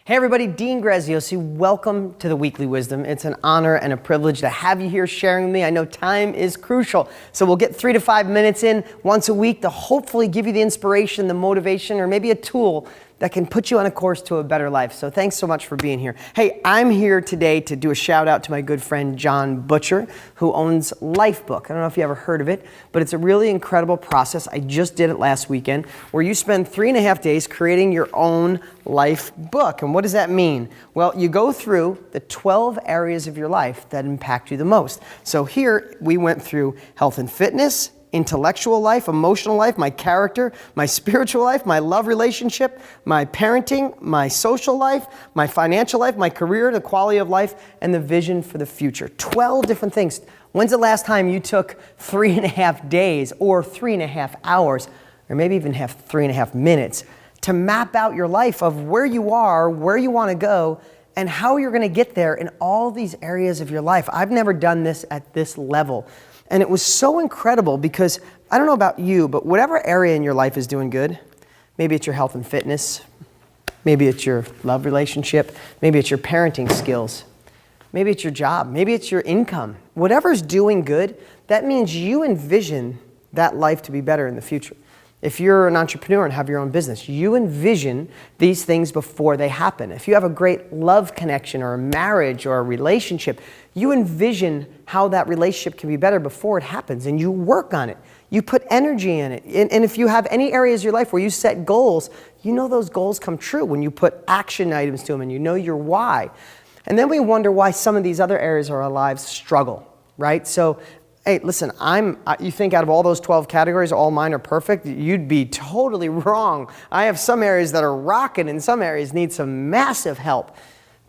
Hey everybody, Dean Graziosi. Welcome to the Weekly Wisdom. It's an honor and a privilege to have you here sharing with me. I know time is crucial, so we'll get 3 to 5 minutes in once a week to hopefully give you the inspiration, the motivation, or maybe a tool that can put you on a course to a better life. So thanks so much for being here. Hey, I'm here today to do a shout out to my good friend John Butcher, who owns Lifebook. I don't know if you ever heard of it, but it's a really incredible process. I just did it last weekend, where you spend 3.5 days creating your own life book. And what does that mean? Well, you go through the 12 areas of your life that impact you the most. So here we went through health and fitness, intellectual life, emotional life, my character, my spiritual life, my love relationship, my parenting, my social life, my financial life, my career, the quality of life, and the vision for the future. 12 different things. When's the last time you took 3.5 days or 3.5 hours, or maybe even 3.5 minutes to map out your life of where you are, where you want to go, and how you're going to get there in all these areas of your life? I've never done this at this level. And it was so incredible because, I don't know about you, but whatever area in your life is doing good, maybe it's your health and fitness, maybe it's your love relationship, maybe it's your parenting skills, maybe it's your job, maybe it's your income. Whatever's doing good, that means you envision that life to be better in the future. If you're an entrepreneur and have your own business, you envision these things before they happen. If you have a great love connection or a marriage or a relationship, you envision how that relationship can be better before it happens, and you work on it. You put energy in it. And if you have any areas of your life where you set goals, you know those goals come true when you put action items to them and you know your why. And then we wonder why some of these other areas of our lives struggle, right? So, hey, listen, you think out of all those 12 categories, all mine are perfect? You'd be totally wrong. I have some areas that are rocking and some areas need some massive help.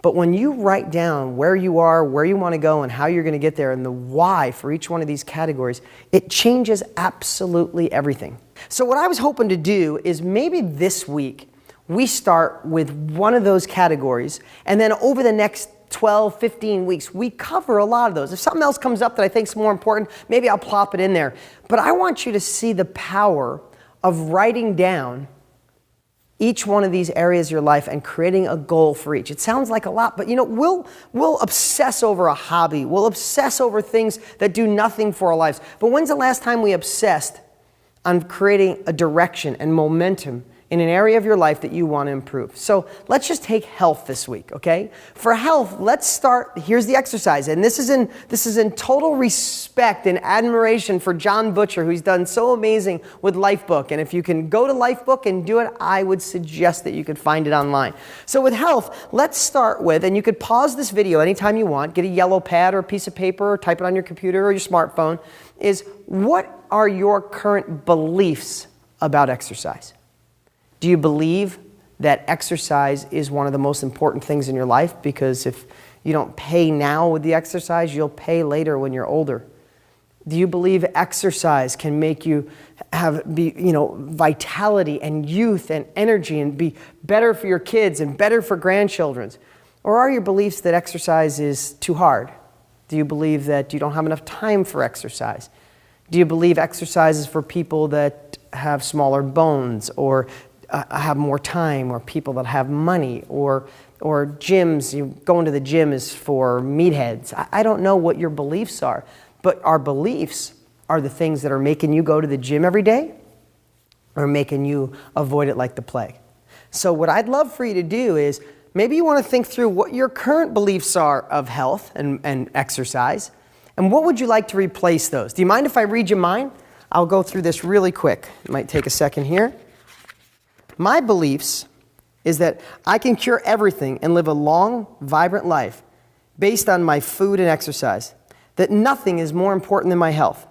But when you write down where you are, where you want to go, and how you're going to get there, and the why for each one of these categories, it changes absolutely everything. So what I was hoping to do is maybe this week, we start with one of those categories, and then over the next 12, 15 weeks, we cover a lot of those. If something else comes up that I think is more important, maybe I'll plop it in there. But I want you to see the power of writing down each one of these areas of your life and creating a goal for each. It sounds like a lot, but we'll obsess over a hobby. We'll obsess over things that do nothing for our lives. But when's the last time we obsessed on creating a direction and momentum in an area of your life that you want to improve? So let's just take health this week, okay? For health, let's start, here's the exercise. And this is in total respect and admiration for John Butcher, who's done so amazing with Lifebook. And if you can go to Lifebook and do it, I would suggest that you could find it online. So with health, let's start with, and you could pause this video anytime you want, get a yellow pad or a piece of paper, or type it on your computer or your smartphone, is what are your current beliefs about exercise? Do you believe that exercise is one of the most important things in your life? Because if you don't pay now with the exercise, you'll pay later when you're older. Do you believe exercise can make you have vitality and youth and energy and be better for your kids and better for grandchildren? Or are your beliefs that exercise is too hard? Do you believe that you don't have enough time for exercise? Do you believe exercise is for people that have smaller bones, or have more time, or people that have money, or gyms, going to the gym is for meatheads? I don't know what your beliefs are, but our beliefs are the things that are making you go to the gym every day or making you avoid it like the plague. So what I'd love for you to do is, maybe you want to think through what your current beliefs are of health and exercise, and what would you like to replace those? Do you mind if I read you mine? I'll go through this really quick. It might take a second here. My beliefs is that I can cure everything and live a long, vibrant life based on my food and exercise. That nothing is more important than my health.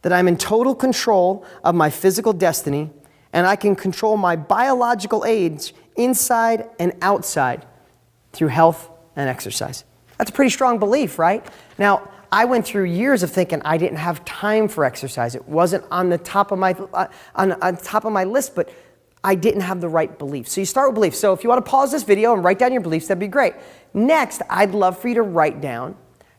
That I'm in total control of my physical destiny, and I can control my biological age inside and outside through health and exercise. That's a pretty strong belief, right? Now, I went through years of thinking I didn't have time for exercise. It wasn't on the top of my list, but I didn't have the right beliefs. So you start with beliefs. So if you want to pause this video and write down your beliefs, that'd be great. Next, I'd love for you to write down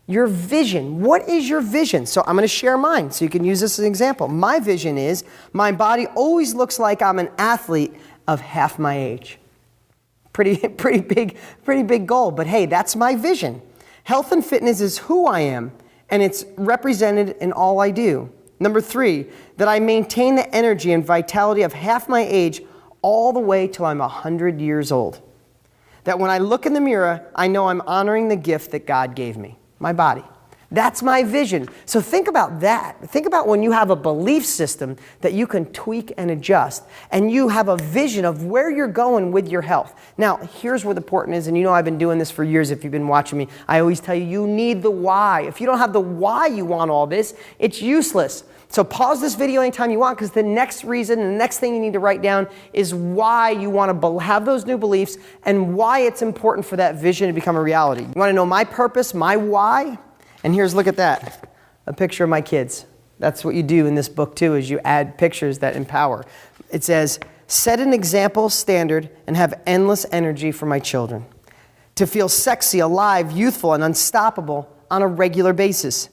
your vision. What is your vision? So I'm going to share mine so you can use this as an example. My vision is my body always looks like I'm an athlete of half my age. Pretty big goal. But hey, that's my vision. Health and fitness is who I am, and it's represented in all I do. Number 3, that I maintain the energy and vitality of half my age all the way till I'm 100 years old. That when I look in the mirror, I know I'm honoring the gift that God gave me, my body. That's my vision. So think about that. Think about when you have a belief system that you can tweak and adjust, and you have a vision of where you're going with your health. Now, here's where the important is, and you know I've been doing this for years if you've been watching me. I always tell you, you need the why. If you don't have the why you want all this, it's useless. So pause this video anytime you want, because the next reason and the next thing you need to write down is why you want to have those new beliefs and why it's important for that vision to become a reality. You want to know my purpose, my why? And look at that, a picture of my kids. That's what you do in this book too, is you add pictures that empower. It says, set an example standard and have endless energy for my children. To feel sexy, alive, youthful, and unstoppable on a regular basis.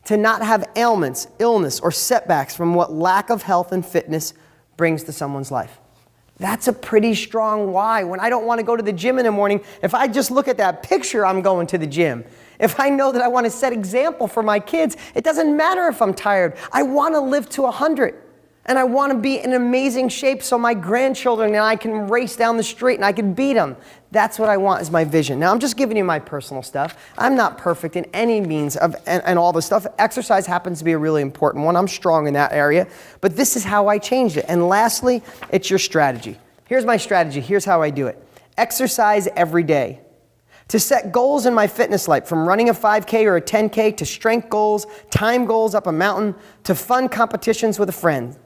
To not have ailments, illness, or setbacks from what lack of health and fitness brings to someone's life. That's a pretty strong why. When I don't want to go to the gym in the morning, if I just look at that picture, I'm going to the gym. If I know that I want to set example for my kids, it doesn't matter if I'm tired. I want to live to 100. And I want to be in amazing shape so my grandchildren and I can race down the street and I can beat them. That's what I want is my vision. Now, I'm just giving you my personal stuff. I'm not perfect in any means and all this stuff. Exercise happens to be a really important one. I'm strong in that area. But this is how I changed it. And lastly, it's your strategy. Here's my strategy. Here's how I do it. Exercise every day. To set goals in my fitness life, from running a 5K or a 10K to strength goals, time goals up a mountain, to fun competitions with a friend.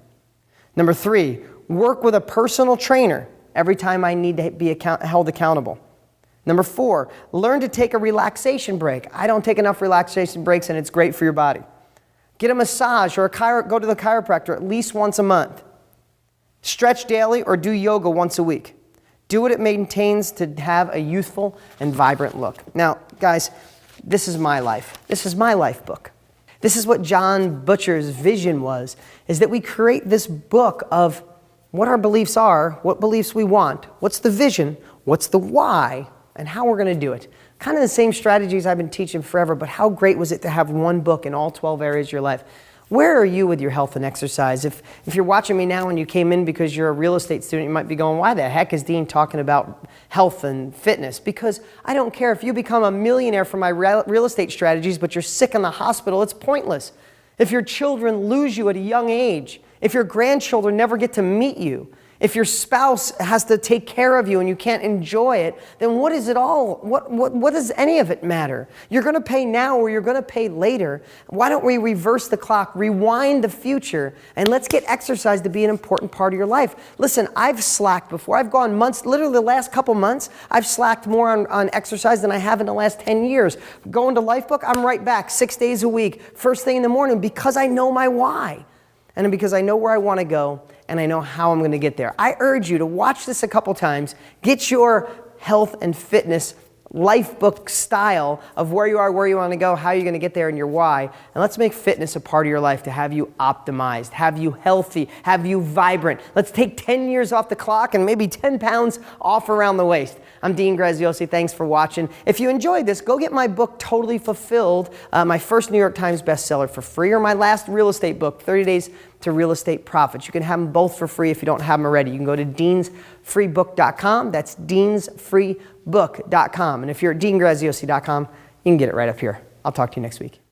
Number 3, work with a personal trainer every time I need to be held accountable. Number 4, learn to take a relaxation break. I don't take enough relaxation breaks, and it's great for your body. Get a massage or go to the chiropractor at least once a month. Stretch daily or do yoga once a week. Do what it maintains to have a youthful and vibrant look. Now, guys, this is my life. This is my life book. This is what John Butcher's vision was, is that we create this book of what our beliefs are, what beliefs we want, what's the vision, what's the why, and how we're going to do it. Kind of the same strategies I've been teaching forever, but how great was it to have one book in all 12 areas of your life? Where are you with your health and exercise? If you're watching me now and you came in because you're a real estate student, you might be going, why the heck is Dean talking about health and fitness? Because I don't care if you become a millionaire from my real estate strategies, but you're sick in the hospital, it's pointless. If your children lose you at a young age, if your grandchildren never get to meet you, if your spouse has to take care of you and you can't enjoy it, then what is it all? What does any of it matter? You're going to pay now or you're going to pay later. Why don't we reverse the clock, rewind the future, and let's get exercise to be an important part of your life? Listen, I've slacked before. I've gone months, literally the last couple months, I've slacked more on exercise than I have in the last 10 years. Going to Lifebook, I'm right back 6 days a week, first thing in the morning, because I know my why. And because I know where I want to go, and I know how I'm going to get there. I urge you to watch this a couple times, get your health and fitness life book style of where you are, where you want to go, how you're going to get there, and your why. And let's make fitness a part of your life to have you optimized, have you healthy, have you vibrant. Let's take 10 years off the clock and maybe 10 pounds off around the waist. I'm Dean Graziosi. Thanks for watching. If you enjoyed this, go get my book, Totally Fulfilled, my first New York Times bestseller, for free, or my last real estate book, 30 Days to Real Estate Profits. You can have them both for free if you don't have them already. You can go to deansfreebook.com. That's deansfreebook.com. And if you're at deangraziosi.com, you can get it right up here. I'll talk to you next week.